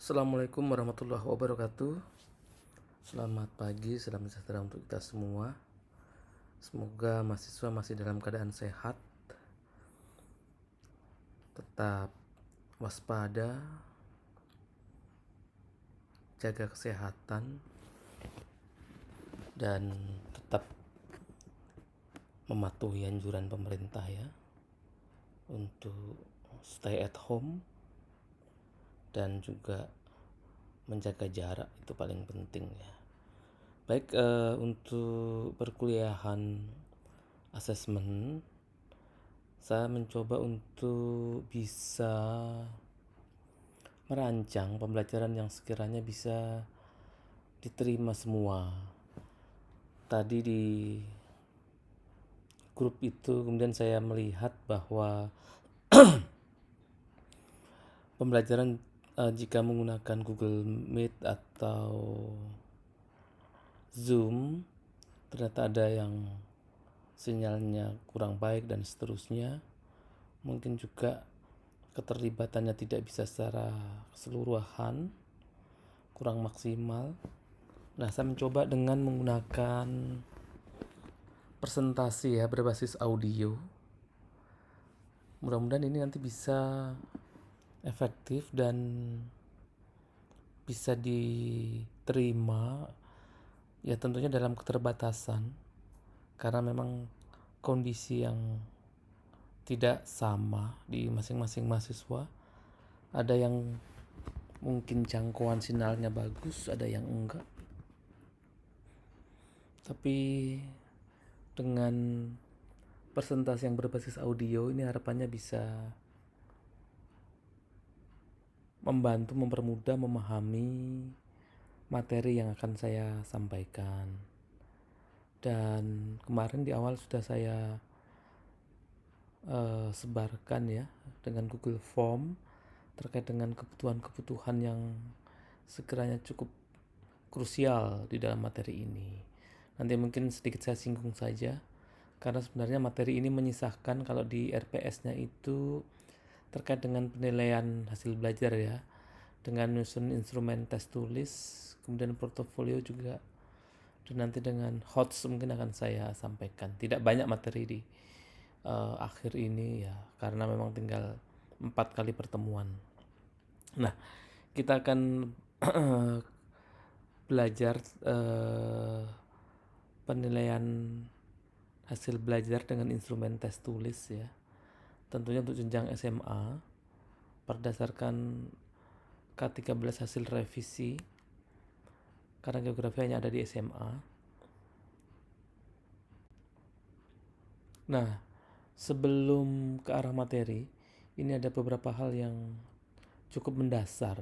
Assalamualaikum warahmatullahi wabarakatuh. Selamat pagi, salam sejahtera untuk kita semua. Semoga mahasiswa masih dalam keadaan sehat, tetap waspada, jaga kesehatan, dan tetap mematuhi anjuran pemerintah ya untuk stay at home dan juga menjaga jarak, itu paling penting ya. Baik, untuk perkuliahan asesmen saya mencoba untuk bisa merancang pembelajaran yang sekiranya bisa diterima semua. Tadi di grup itu kemudian saya melihat bahwa pembelajaran jika menggunakan Google Meet atau Zoom ternyata ada yang sinyalnya kurang baik dan seterusnya. Mungkin juga keterlibatannya tidak bisa secara keseluruhan, kurang maksimal. Nah, saya mencoba dengan menggunakan presentasi ya berbasis audio. Mudah-mudahan ini nanti bisa efektif dan bisa diterima ya, tentunya dalam keterbatasan karena memang kondisi yang tidak sama di masing-masing mahasiswa. Ada yang mungkin jangkauan sinyalnya bagus, ada yang enggak. Tapi dengan presentasi yang berbasis audio ini harapannya bisa membantu, mempermudah, memahami materi yang akan saya sampaikan. Dan kemarin di awal sudah saya sebarkan ya dengan Google Form terkait dengan kebutuhan-kebutuhan yang sekiranya cukup krusial di dalam materi ini. Nanti mungkin sedikit saya singgung saja, karena sebenarnya materi ini menyisahkan kalau di RPS-nya itu terkait dengan penilaian hasil belajar ya, dengan menyusun instrumen tes tulis, kemudian portofolio juga, dan nanti dengan HOTS mungkin akan saya sampaikan. Tidak banyak materi di akhir ini ya, karena memang tinggal 4 kali pertemuan. Nah, kita akan belajar penilaian hasil belajar dengan instrumen tes tulis ya. Tentunya untuk jenjang SMA berdasarkan K13 hasil revisi, karena geografi hanya ada di SMA. Nah, sebelum ke arah materi, ini ada beberapa hal yang cukup mendasar,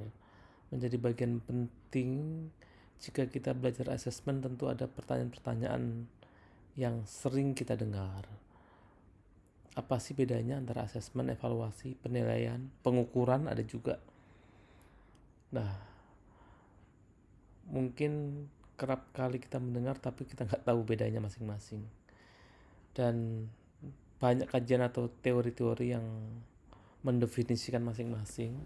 menjadi bagian penting jika kita belajar asesmen. Tentu ada pertanyaan-pertanyaan yang sering kita dengar. Apa sih bedanya antara asesmen, evaluasi, penilaian, pengukuran, ada juga. Nah, mungkin kerap kali kita mendengar tapi kita nggak tahu bedanya masing-masing. Dan banyak kajian atau teori-teori yang mendefinisikan masing-masing.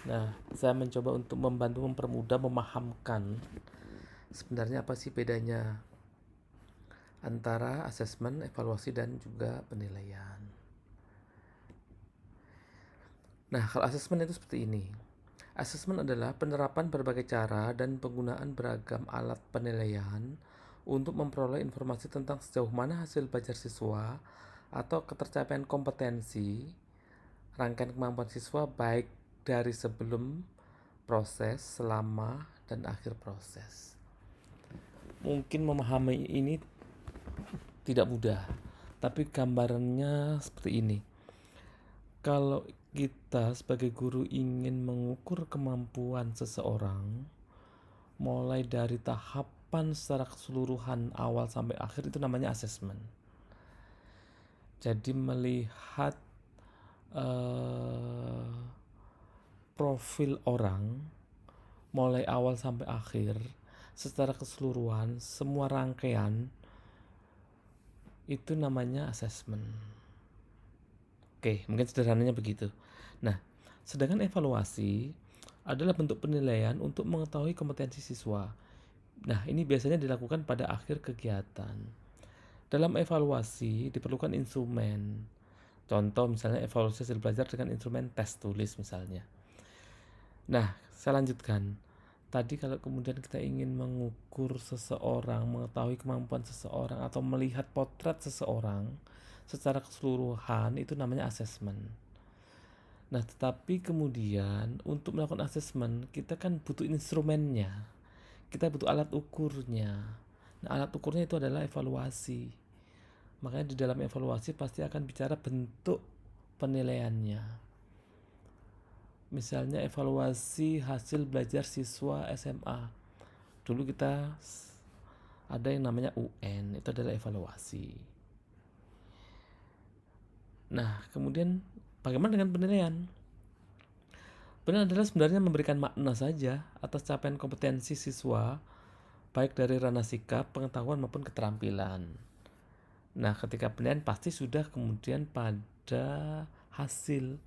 Nah, saya mencoba untuk membantu mempermudah, memahamkan sebenarnya apa sih bedanya antara asesmen, evaluasi, dan juga penilaian. Nah, kalau asesmen itu seperti ini. Asesmen adalah penerapan berbagai cara dan penggunaan beragam alat penilaian untuk memperoleh informasi tentang sejauh mana hasil belajar siswa atau ketercapaian kompetensi, rangkaian kemampuan siswa baik dari sebelum proses, selama, dan akhir proses. Mungkin memahami ini tidak mudah, tapi gambarannya seperti ini. Kalau kita sebagai guru ingin mengukur kemampuan seseorang, mulai dari tahapan secara keseluruhan awal sampai akhir, itu namanya asesmen. Jadi melihat profil orang mulai awal sampai akhir secara keseluruhan, semua rangkaian, itu namanya asesmen. Oke, mungkin sederhananya begitu. Nah, sedangkan evaluasi adalah bentuk penilaian untuk mengetahui kompetensi siswa. Nah, ini biasanya dilakukan pada akhir kegiatan. Dalam evaluasi diperlukan instrumen. Contoh misalnya evaluasi hasil belajar dengan instrumen tes tulis misalnya. Nah, saya lanjutkan. Tadi kalau kemudian kita ingin mengukur seseorang, mengetahui kemampuan seseorang atau melihat potret seseorang secara keseluruhan, itu namanya asesmen. Nah, tetapi kemudian untuk melakukan asesmen, kita kan butuh instrumennya. Kita butuh alat ukurnya. Nah, alat ukurnya itu adalah evaluasi. Makanya di dalam evaluasi pasti akan bicara bentuk penilaiannya. Misalnya evaluasi hasil belajar siswa SMA. Dulu kita ada yang namanya UN, itu adalah evaluasi. Nah, kemudian bagaimana dengan penilaian? Penilaian adalah sebenarnya memberikan makna saja atas capaian kompetensi siswa, baik dari ranah sikap, pengetahuan maupun keterampilan. Nah, ketika penilaian pasti sudah kemudian pada hasil,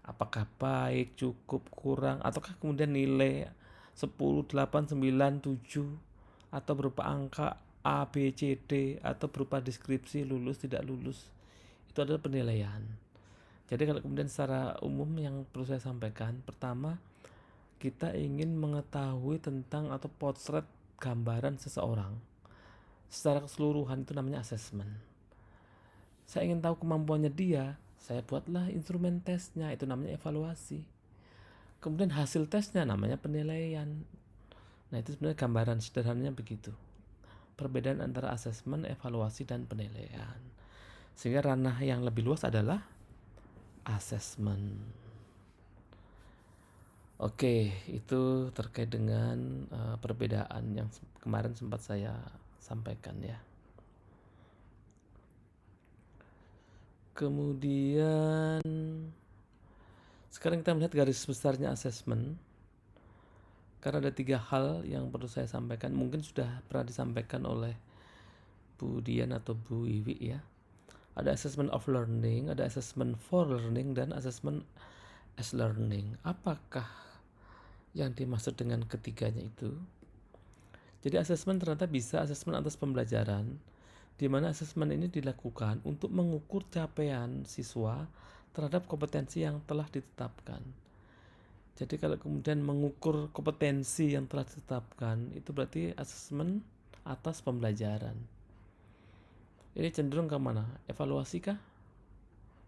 apakah baik, cukup, kurang, ataukah kemudian nilai 10, 8, 9, 7, atau berupa angka A, B, C, D, atau berupa deskripsi lulus, tidak lulus. Itu adalah penilaian. Jadi kalau kemudian secara umum yang perlu saya sampaikan, pertama kita ingin mengetahui tentang atau potret gambaran seseorang secara keseluruhan, itu namanya asesmen. Saya ingin tahu kemampuannya dia, saya buatlah instrumen tesnya, itu namanya evaluasi. Kemudian hasil tesnya namanya penilaian. Nah, itu sebenarnya gambaran sederhananya begitu. Perbedaan antara asesmen, evaluasi, dan penilaian. Sehingga ranah yang lebih luas adalah asesmen. Oke, itu terkait dengan perbedaan yang kemarin sempat saya sampaikan ya. Kemudian sekarang kita melihat garis besarnya asesmen. Karena ada 3 hal yang perlu saya sampaikan. Mungkin sudah pernah disampaikan oleh Bu Dian atau Bu Iwi ya. Ada assessment of learning, ada assessment for learning, dan assessment as learning. Apakah yang dimaksud dengan ketiganya itu? Jadi assessment ternyata bisa assessment atas pembelajaran, di mana assessment ini dilakukan untuk mengukur capaian siswa terhadap kompetensi yang telah ditetapkan. Jadi kalau kemudian mengukur kompetensi yang telah ditetapkan, itu berarti assessment atas pembelajaran. Ini cenderung ke mana? Evaluasi kah?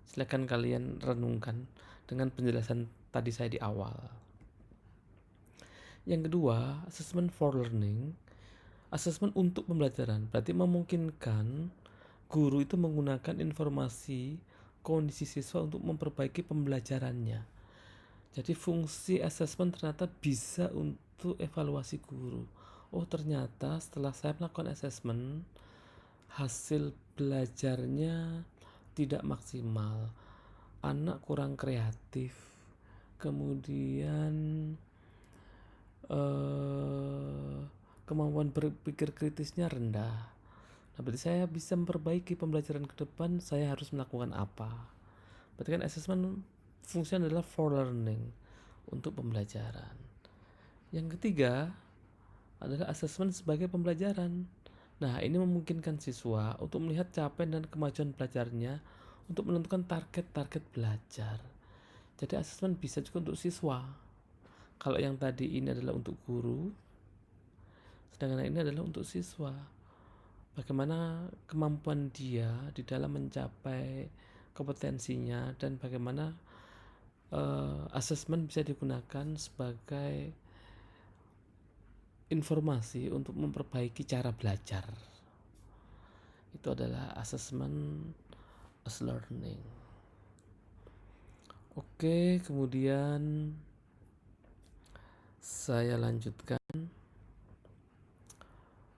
Silakan kalian renungkan dengan penjelasan tadi saya di awal. Yang kedua, assessment for learning, assessment untuk pembelajaran. Berarti memungkinkan guru itu menggunakan informasi kondisi siswa untuk memperbaiki pembelajarannya. Jadi fungsi assessment ternyata bisa untuk evaluasi guru. Oh, ternyata setelah saya melakukan assessment, hasil belajarnya tidak maksimal, anak kurang kreatif, kemudian kemampuan berpikir kritisnya rendah. Nah, berarti saya bisa memperbaiki pembelajaran ke depan, saya harus melakukan apa? Berarti kan assessment fungsinya adalah for learning, untuk pembelajaran. Yang ketiga adalah assessment sebagai pembelajaran. Nah, ini memungkinkan siswa untuk melihat capaian dan kemajuan belajarnya untuk menentukan target-target belajar. Jadi asesmen bisa juga untuk siswa. Kalau yang tadi ini adalah untuk guru, sedangkan ini adalah untuk siswa. Bagaimana kemampuan dia di dalam mencapai kompetensinya, dan bagaimana asesmen bisa digunakan sebagai informasi untuk memperbaiki cara belajar. Itu adalah assessment as learning. Oke, kemudian saya lanjutkan.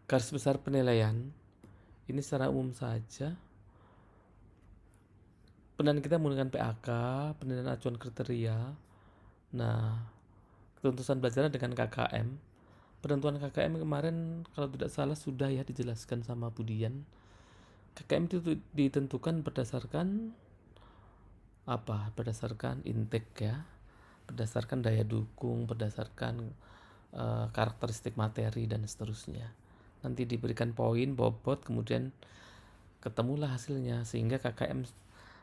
Garis besar penilaian ini secara umum saja. Penilaian kita menggunakan PAK, penilaian acuan kriteria. Nah, ketuntutan belajar dengan KKM. Penentuan KKM kemarin kalau tidak salah sudah ya dijelaskan sama Budian. KKM itu ditentukan berdasarkan apa? Berdasarkan intake ya. berdasarkan daya dukung, berdasarkan karakteristik materi dan seterusnya. Nanti diberikan poin, bobot, kemudian ketemulah hasilnya, sehingga KKM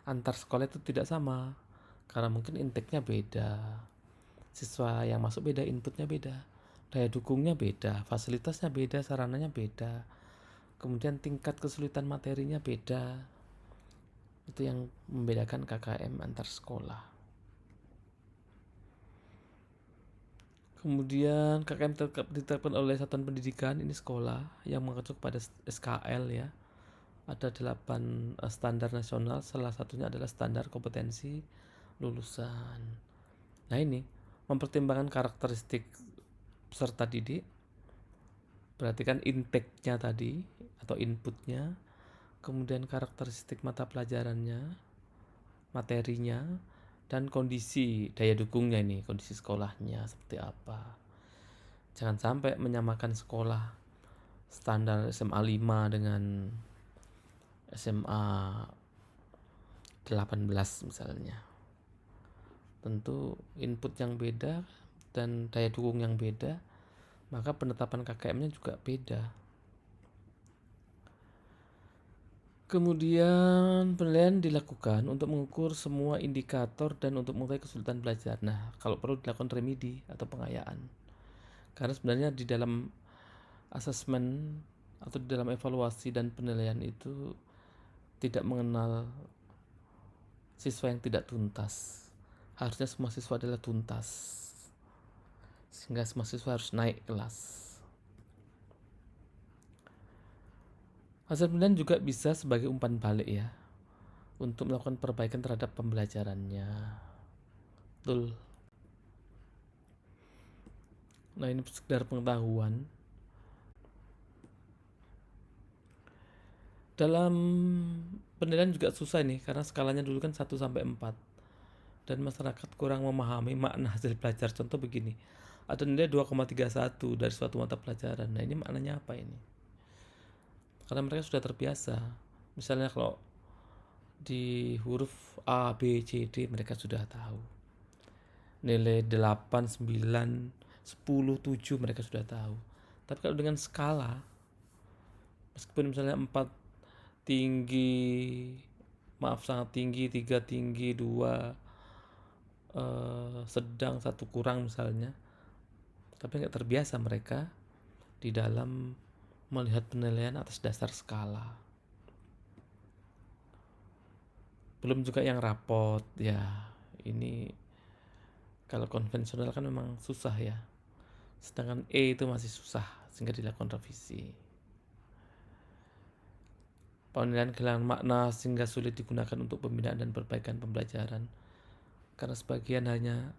antar sekolah itu tidak sama karena mungkin intake-nya beda, siswa yang masuk beda, inputnya beda, daya dukungnya beda, fasilitasnya beda, sarananya beda, kemudian tingkat kesulitan materinya beda. Itu yang membedakan KKM antar sekolah. Kemudian KKM ditetapkan oleh satuan pendidikan, ini sekolah yang mengacu pada SKL ya. Ada 8 standar nasional, salah satunya adalah standar kompetensi lulusan. Nah ini mempertimbangkan karakteristik peserta didik, perhatikan intake-nya tadi atau inputnya, kemudian karakteristik mata pelajarannya, materinya, dan kondisi daya dukungnya, ini kondisi sekolahnya seperti apa. Jangan sampai menyamakan sekolah standar SMA 5 dengan SMA 18 misalnya. Tentu input yang beda dan daya dukung yang beda, maka penetapan KKM-nya juga beda. Kemudian penilaian dilakukan untuk mengukur semua indikator dan untuk mengetahui kesulitan belajar. Nah, kalau perlu dilakukan remedi atau pengayaan. Karena sebenarnya di dalam asesmen atau di dalam evaluasi dan penilaian itu tidak mengenal siswa yang tidak tuntas. Harusnya semua siswa adalah tuntas, sehingga semua siswa harus naik kelas. Hasil penilaian juga bisa sebagai umpan balik ya, untuk melakukan perbaikan terhadap pembelajarannya. Betul. Nah ini sekedar pengetahuan. Dalam penilaian juga susah nih, karena skalanya dulu kan 1 sampai 4. Dan masyarakat kurang memahami makna hasil belajar. Contoh begini, ada nilai 2,31 dari suatu mata pelajaran. Nah ini maknanya apa ini? Karena mereka sudah terbiasa. Misalnya kalau di huruf A, B, C, D mereka sudah tahu. Nilai 8, 9, 10, 7 mereka sudah tahu. Tapi kalau dengan skala, meskipun misalnya 4 tinggi, sangat tinggi, 3 tinggi, 2 sedang, 1 kurang misalnya, tapi nggak terbiasa mereka di dalam melihat penilaian atas dasar skala. Belum juga yang rapot ya, ini kalau konvensional kan memang susah ya, sedangkan E itu masih susah sehingga dilakukan revisi. Penilaian kehilangan makna sehingga sulit digunakan untuk pembinaan dan perbaikan pembelajaran, karena sebagian hanya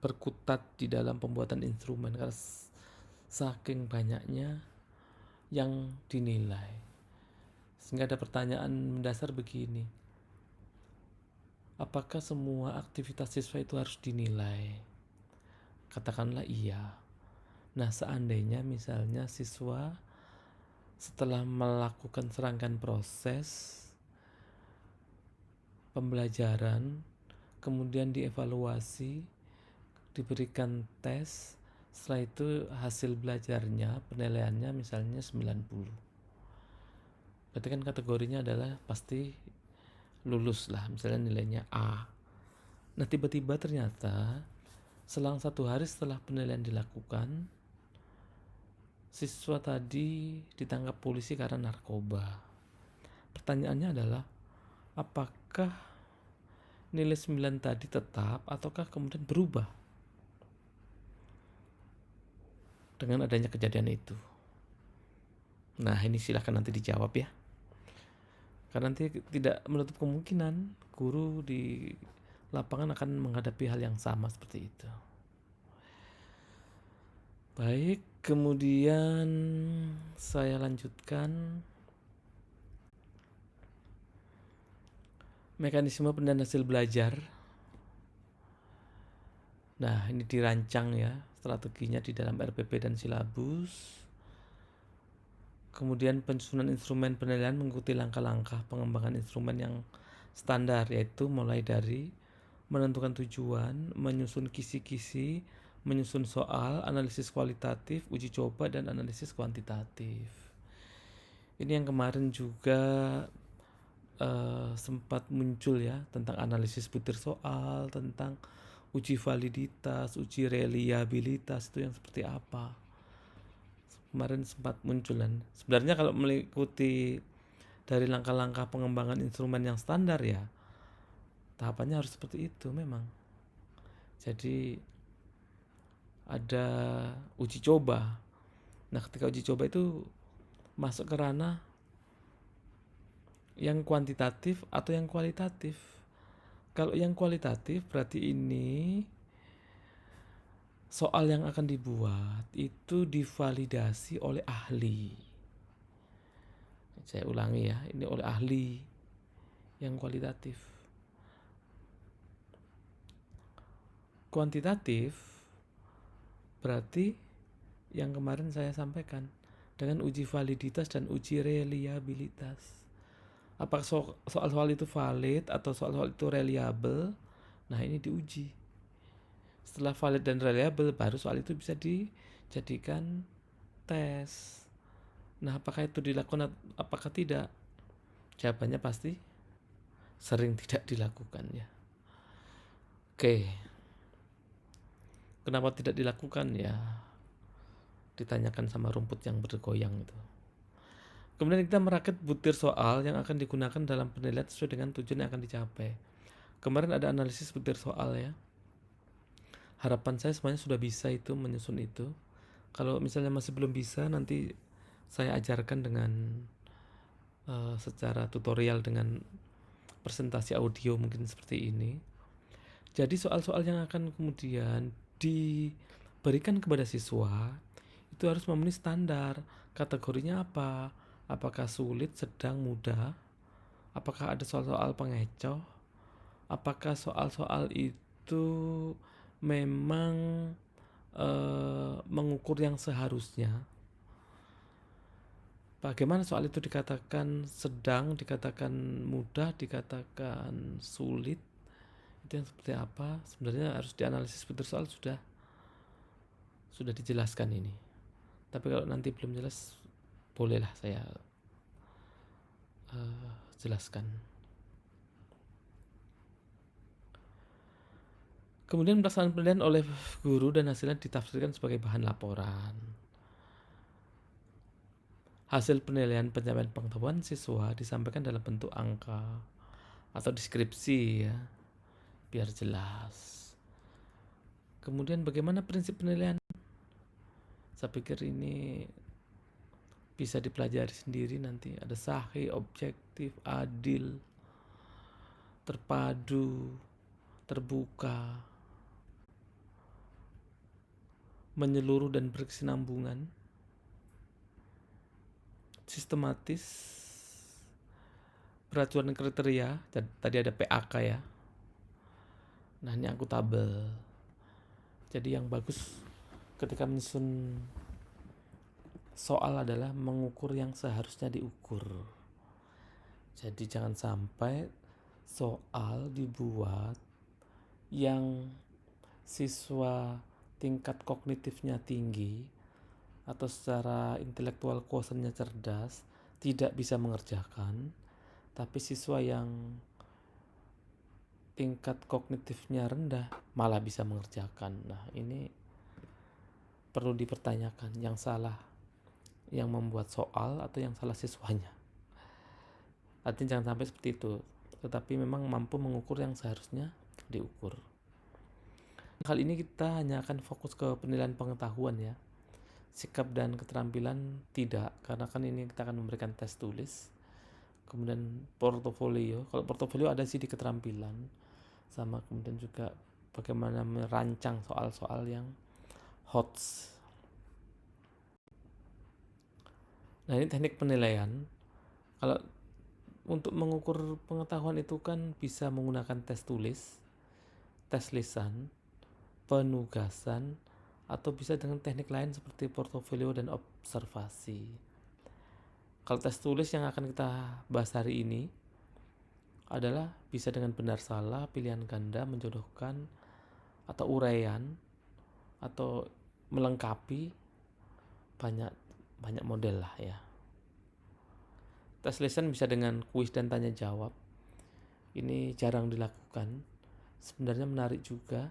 berkutat di dalam pembuatan instrumen karena saking banyaknya yang dinilai. Sehingga ada pertanyaan mendasar begini, apakah semua aktivitas siswa itu harus dinilai? Katakanlah iya. Nah seandainya misalnya siswa setelah melakukan serangkaian proses pembelajaran, kemudian dievaluasi, diberikan tes, setelah itu hasil belajarnya, penilaiannya misalnya 90. Berarti kan kategorinya adalah pasti lulus lah, misalnya nilainya A. Nah tiba-tiba ternyata selang 1 hari setelah penilaian dilakukan, siswa tadi ditangkap polisi karena narkoba. Pertanyaannya adalah, apakah nilai 9 tadi tetap ataukah kemudian berubah dengan adanya kejadian itu? Nah ini silahkan nanti dijawab ya, karena nanti tidak menutup kemungkinan guru di lapangan akan menghadapi hal yang sama seperti itu. Baik, kemudian saya lanjutkan mekanisme penilaian hasil belajar. Nah ini dirancang ya strateginya di dalam RPP dan silabus. Kemudian penyusunan instrumen penilaian mengikuti langkah-langkah pengembangan instrumen yang standar, yaitu mulai dari menentukan tujuan, menyusun kisi-kisi, menyusun soal, analisis kualitatif, uji coba, dan analisis kuantitatif. Ini yang kemarin juga sempat muncul ya, tentang analisis butir soal, tentang uji validitas, uji reliabilitas itu yang seperti apa. Kemarin sempat munculan. Sebenarnya kalau mengikuti dari langkah-langkah pengembangan instrumen yang standar ya, tahapannya harus seperti itu memang. Jadi ada uji coba. Nah, ketika uji coba itu masuk ke ranah yang kuantitatif atau yang kualitatif. Kalau yang kualitatif berarti ini soal yang akan dibuat itu divalidasi oleh ahli. Saya ulangi ya, ini oleh ahli yang kualitatif. Kuantitatif berarti yang kemarin saya sampaikan dengan uji validitas dan uji reliabilitas. Apakah soal-soal itu valid atau soal-soal itu reliable? Nah, ini diuji. Setelah valid dan reliable, baru soal itu bisa dijadikan tes. Nah, apakah itu dilakukan, apakah tidak? Jawabannya pasti sering tidak dilakukan ya. Oke. Kenapa tidak dilakukan ya? Ditanyakan sama rumput yang bergoyang itu. Kemudian kita merakit butir soal yang akan digunakan dalam penilaian sesuai dengan tujuan yang akan dicapai. Kemarin ada analisis butir soal ya. Harapan saya semuanya sudah bisa itu menyusun itu. Kalau misalnya masih belum bisa, nanti saya ajarkan dengan secara tutorial dengan presentasi audio mungkin seperti ini. Jadi soal-soal yang akan kemudian diberikan kepada siswa itu harus memenuhi standar. Kategorinya apa? Apakah sulit, sedang, mudah? Apakah ada soal-soal pengecoh? Apakah soal-soal itu memang mengukur yang seharusnya? Bagaimana soal itu dikatakan sedang, dikatakan mudah, dikatakan sulit? Itu yang seperti apa? Sebenarnya harus dianalisis betul, soal sudah dijelaskan ini. Tapi kalau nanti belum jelas, bolehlah saya jelaskan. Kemudian pelaksanaan penilaian oleh guru dan hasilnya ditafsirkan sebagai bahan laporan. Hasil penilaian pencapaian pengetahuan siswa disampaikan dalam bentuk angka atau deskripsi ya, biar jelas. Kemudian bagaimana prinsip penilaian? Saya pikir ini bisa dipelajari sendiri nanti. Ada sahih, objektif, adil, terpadu, terbuka, menyeluruh dan berkesinambungan, sistematis, peracuan kriteria. Tadi ada PAK ya. Nah, ini akuntabel. Jadi yang bagus ketika menyusun soal adalah mengukur yang seharusnya diukur. Jadi jangan sampai soal dibuat yang siswa tingkat kognitifnya tinggi atau secara intelektual quotientnya cerdas tidak bisa mengerjakan, tapi siswa yang tingkat kognitifnya rendah malah bisa mengerjakan. Nah, ini perlu dipertanyakan, yang salah yang membuat soal atau yang salah siswanya. Artinya jangan sampai seperti itu, tetapi memang mampu mengukur yang seharusnya diukur. Kali ini kita hanya akan fokus ke penilaian pengetahuan ya. Sikap dan keterampilan tidak, karena kan ini kita akan memberikan tes tulis. Kemudian portofolio, kalau portofolio ada sih di keterampilan, sama kemudian juga bagaimana merancang soal-soal yang HOTS. Nah, ini teknik penilaian. Kalau untuk mengukur pengetahuan itu kan bisa menggunakan tes tulis, tes lisan, penugasan, atau bisa dengan teknik lain seperti portofolio dan observasi. Kalau tes tulis yang akan kita bahas hari ini, adalah bisa dengan benar salah, pilihan ganda, menjodohkan, atau uraian, atau melengkapi, banyak banyak model lah ya. Tes lisan bisa dengan kuis dan tanya jawab. Ini jarang dilakukan. Sebenarnya menarik juga.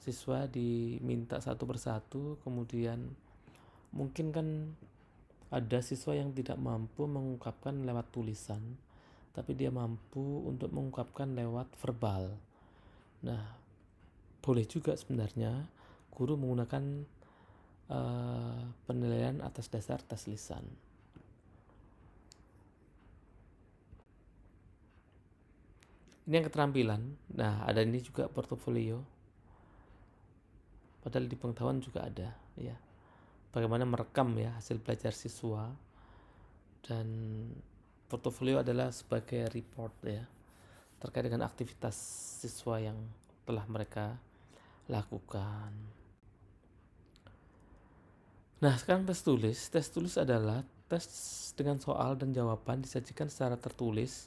Siswa diminta satu persatu, kemudian mungkin kan ada siswa yang tidak mampu mengungkapkan lewat tulisan, tapi dia mampu untuk mengungkapkan lewat verbal. Nah, boleh juga sebenarnya guru menggunakan penilaian atas dasar tes lisan. Ini yang keterampilan. Nah, ada ini juga portofolio. Padahal di pengetahuan juga ada, ya. Bagaimana merekam ya hasil belajar siswa, dan portofolio adalah sebagai report ya terkait dengan aktivitas siswa yang telah mereka lakukan. Nah, sekarang tes tulis. Tes tulis adalah tes dengan soal dan jawaban disajikan secara tertulis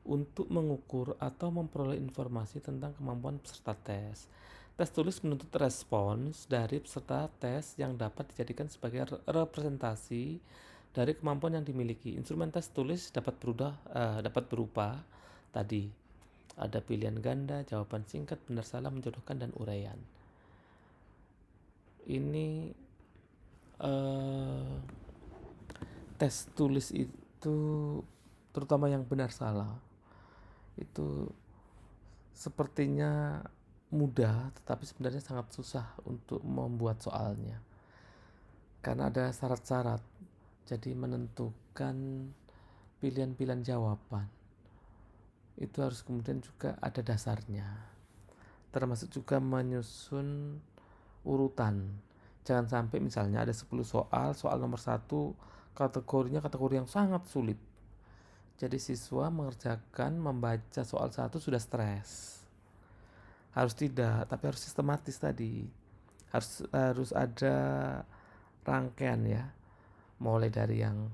untuk mengukur atau memperoleh informasi tentang kemampuan peserta tes. Tes tulis menuntut respons dari peserta tes yang dapat dijadikan sebagai representasi dari kemampuan yang dimiliki. Instrumen tes tulis dapat berupa tadi ada pilihan ganda, jawaban singkat, benar salah, menjodohkan, dan uraian. Ini tes tulis itu terutama yang benar salah itu sepertinya mudah, tetapi sebenarnya sangat susah untuk membuat soalnya karena ada syarat-syarat. Jadi menentukan pilihan-pilihan jawaban itu harus kemudian juga ada dasarnya, termasuk juga menyusun urutan. Jangan sampai misalnya ada 10 soal nomor 1 kategorinya kategori yang sangat sulit, jadi siswa mengerjakan membaca soal 1 sudah stres. Harus tidak, tapi harus sistematis tadi. Harus ada rangkaian ya. Mulai dari yang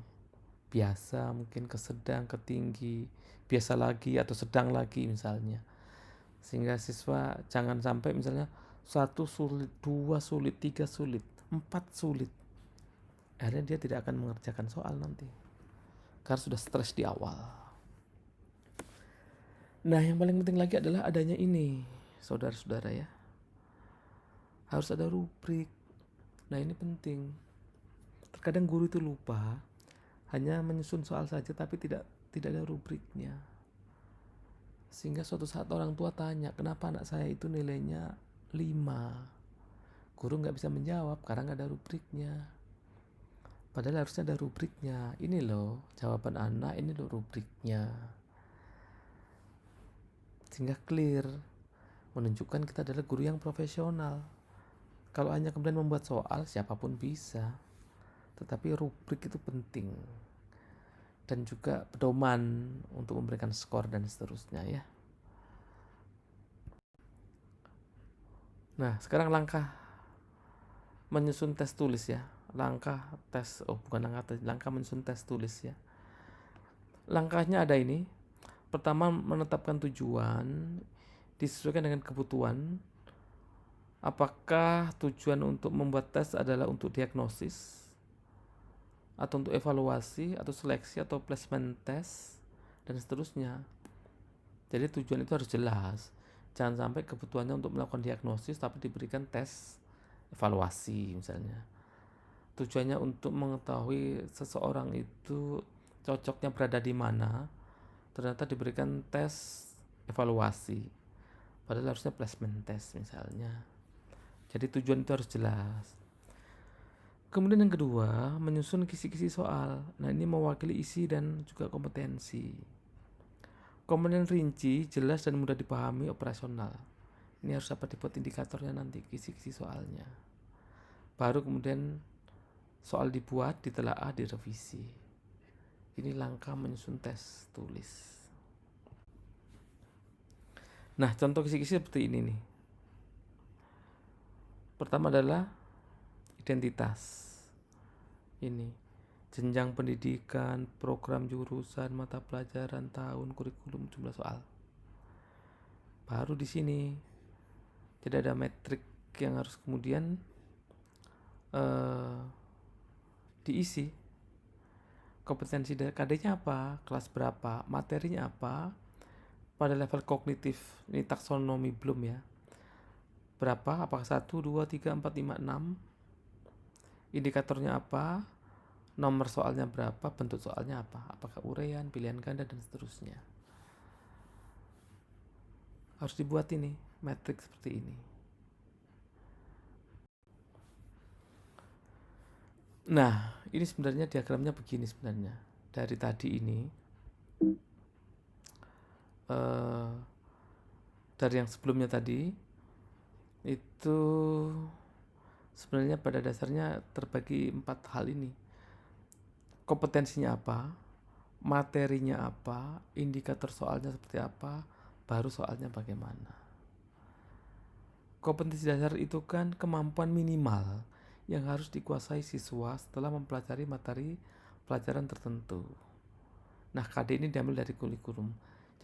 biasa, mungkin ke sedang, ke tinggi, biasa lagi atau sedang lagi misalnya. Sehingga siswa jangan sampai misalnya 1 sulit, 2 sulit, 3 sulit, 4 sulit. Akhirnya dia tidak akan mengerjakan soal nanti, karena sudah stres di awal. Nah, yang paling penting lagi adalah adanya ini, saudara-saudara ya. Harus ada rubrik. Nah, ini penting. Terkadang guru itu lupa, hanya menyusun soal saja tapi tidak ada rubriknya. Sehingga suatu saat orang tua tanya, kenapa anak saya itu nilainya 5? Guru nggak bisa menjawab karena nggak ada rubriknya. Padahal harusnya ada rubriknya. Ini loh jawaban anak, ini loh rubriknya. Sehingga clear, menunjukkan kita adalah guru yang profesional. Kalau hanya kemudian membuat soal, siapapun bisa. Tetapi rubrik itu penting. Dan juga pedoman untuk memberikan skor dan seterusnya ya. Nah, sekarang langkah menyusun tes tulis ya. Langkah menyusun tes tulis ya. Langkahnya ada ini. Pertama, menetapkan tujuan disesuaikan dengan kebutuhan. Apakah tujuan untuk membuat tes adalah untuk diagnosis, atau untuk evaluasi, atau seleksi, atau placement test, dan seterusnya. Jadi tujuan itu harus jelas. Jangan sampai kebutuhannya untuk melakukan diagnosis tapi diberikan tes evaluasi misalnya. Tujuannya untuk mengetahui seseorang itu cocoknya berada di mana, ternyata diberikan tes evaluasi. Padahal harusnya placement test misalnya. Jadi tujuan itu harus jelas. Kemudian yang kedua, menyusun kisi-kisi soal. Nah, ini mewakili isi dan juga kompetensi. Komponen rinci, jelas dan mudah dipahami, operasional. Ini harus dapat dibuat indikatornya nanti, kisi-kisi soalnya. Baru kemudian soal dibuat, ditelaah, direvisi. Ini langkah menyusun tes tulis. Nah, contoh kisi-kisi seperti ini nih. Pertama adalah identitas. Ini jenjang pendidikan, program jurusan, mata pelajaran, tahun, kurikulum, jumlah soal. Baru di sini tidak ada metrik yang harus kemudian diisi. Kompetensi KD-nya apa, kelas berapa, materinya apa, pada level kognitif, ini taksonomi belum ya, berapa, apakah 1, 2, 3, 4, 5, 6, indikatornya apa, nomor soalnya berapa, bentuk soalnya apa, apakah uraian, pilihan ganda, dan seterusnya. Harus dibuat ini, metrik seperti ini. Nah, ini sebenarnya diagramnya begini sebenarnya. Dari tadi ini, dari yang sebelumnya tadi, itu sebenarnya pada dasarnya terbagi 4 hal ini. Kompetensinya apa, materinya apa, indikator soalnya seperti apa, baru soalnya bagaimana. Kompetensi dasar itu kan kemampuan minimal yang harus dikuasai siswa setelah mempelajari materi pelajaran tertentu. Nah, KD ini diambil dari kurikulum.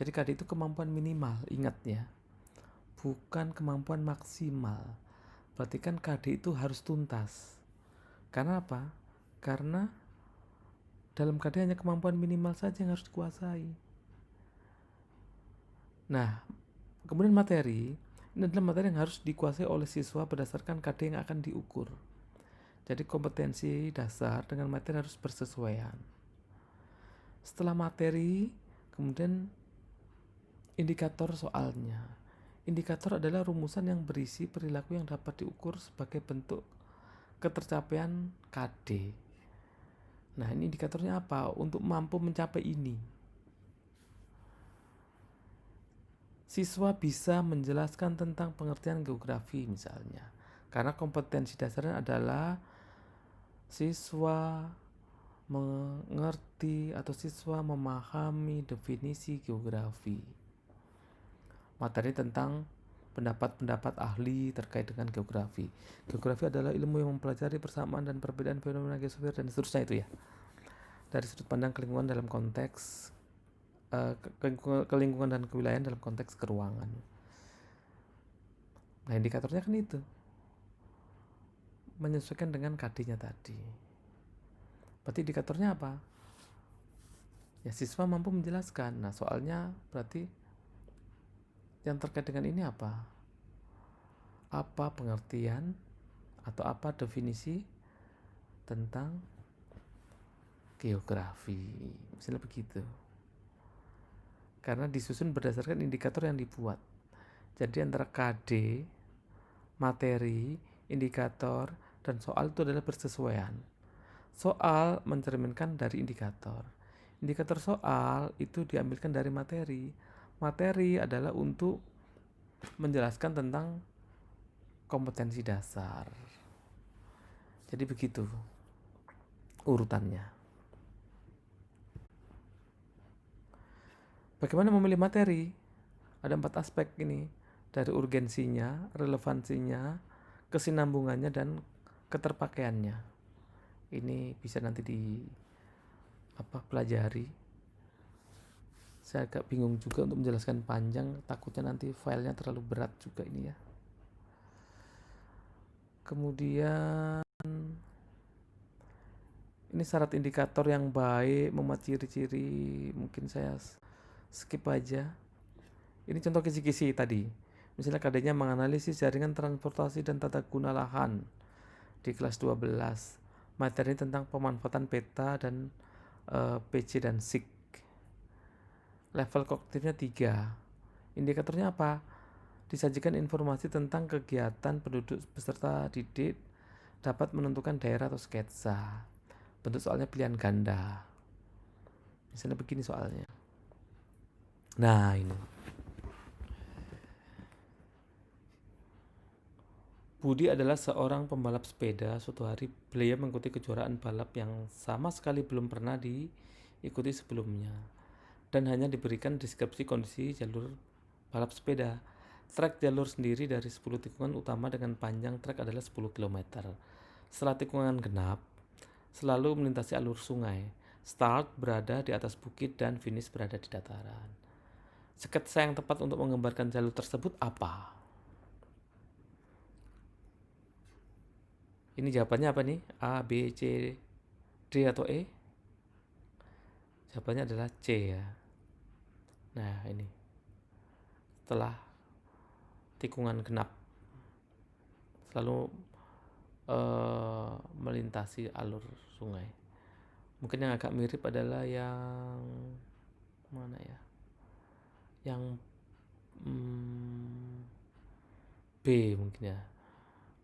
Jadi KD itu kemampuan minimal, ingat ya. Bukan kemampuan maksimal. Berarti kan KD itu harus tuntas. Karena apa? Karena dalam KD hanya kemampuan minimal saja yang harus dikuasai. Nah, kemudian materi, ini adalah materi yang harus dikuasai oleh siswa berdasarkan KD yang akan diukur. Jadi kompetensi dasar dengan materi harus bersesuaian. Setelah materi, kemudian indikator soalnya. Indikator adalah rumusan yang berisi perilaku yang dapat diukur sebagai bentuk ketercapaian KD. Nah, ini indikatornya apa? Untuk mampu mencapai ini, siswa bisa menjelaskan tentang pengertian geografi misalnya. Karena kompetensi dasarnya adalah siswa mengerti atau siswa memahami definisi geografi. Materi tentang pendapat-pendapat ahli terkait dengan geografi. Geografi adalah ilmu yang mempelajari persamaan dan perbedaan fenomena geosfer dan seterusnya itu ya. Dari sudut pandang kelingkungan dalam konteks kelingkungan dan kewilayahan dalam konteks keruangan. Nah, indikatornya kan itu menyesuaikan dengan KD-nya tadi. Berarti indikatornya apa? Ya, siswa mampu menjelaskan. Nah, soalnya berarti yang terkait dengan ini apa? Apa pengertian atau apa definisi tentang geografi? Misalnya begitu. Karena disusun berdasarkan indikator yang dibuat. Jadi antara KD, materi, indikator, dan soal itu adalah bersesuaian. Soal mencerminkan dari indikator. Indikator soal itu diambilkan dari materi. Materi adalah untuk menjelaskan tentang kompetensi dasar. Jadi begitu urutannya. Bagaimana memilih materi? Ada 4 aspek ini. Dari urgensinya, relevansinya, kesinambungannya, dan keterpakaiannya. Ini bisa nanti pelajari. Saya agak bingung juga untuk menjelaskan panjang, takutnya nanti filenya terlalu berat juga ini ya. Kemudian ini syarat indikator yang baik, memuat ciri-ciri, mungkin saya skip aja. Ini contoh kisi-kisi tadi. Misalnya KD-nya menganalisis jaringan transportasi dan tata guna lahan di kelas 12. Materi tentang pemanfaatan peta dan PC dan SIG. Level kognitifnya 3. Indikatornya apa? Disajikan informasi tentang kegiatan penduduk peserta didik, dapat menentukan daerah atau sketsa. Bentuk soalnya pilihan ganda. Misalnya begini soalnya. Nah, ini. Budi adalah seorang pembalap sepeda. Suatu hari beliau mengikuti kejuaraan balap yang sama sekali belum pernah diikuti sebelumnya, dan hanya diberikan deskripsi kondisi jalur balap sepeda. Trek jalur sendiri dari 10 tikungan utama dengan panjang trek adalah 10 km. Setelah tikungan genap, selalu melintasi alur sungai. Start berada di atas bukit dan finish berada di dataran. Sketsa yang tepat untuk menggambarkan jalur tersebut apa? Ini jawabannya apa nih? A, B, C, D atau E? Jawabannya adalah C ya. Nah ini setelah tikungan genap selalu melintasi alur sungai. Mungkin yang agak mirip adalah yang mana ya? Yang B mungkin ya.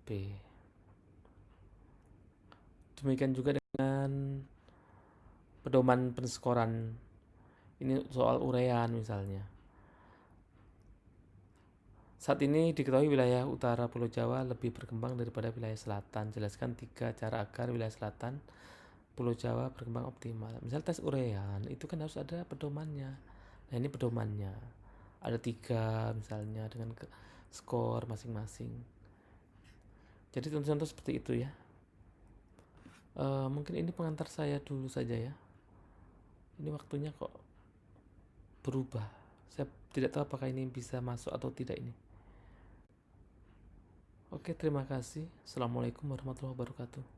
B. Demikian juga dengan pedoman penskoran. Ini soal uraian misalnya. Saat ini diketahui wilayah utara Pulau Jawa lebih berkembang daripada wilayah selatan. Jelaskan 3 cara agar wilayah selatan Pulau Jawa berkembang optimal. Misal tes uraian, itu kan harus ada pedomannya. Nah ini pedomannya. Ada 3 misalnya dengan skor masing-masing. Jadi contoh-contoh seperti itu ya. Mungkin ini pengantar saya dulu saja ya. Ini waktunya kok berubah. Saya tidak tahu apakah ini bisa masuk atau tidak ini. Oke, terima kasih. Assalamualaikum warahmatullahi wabarakatuh.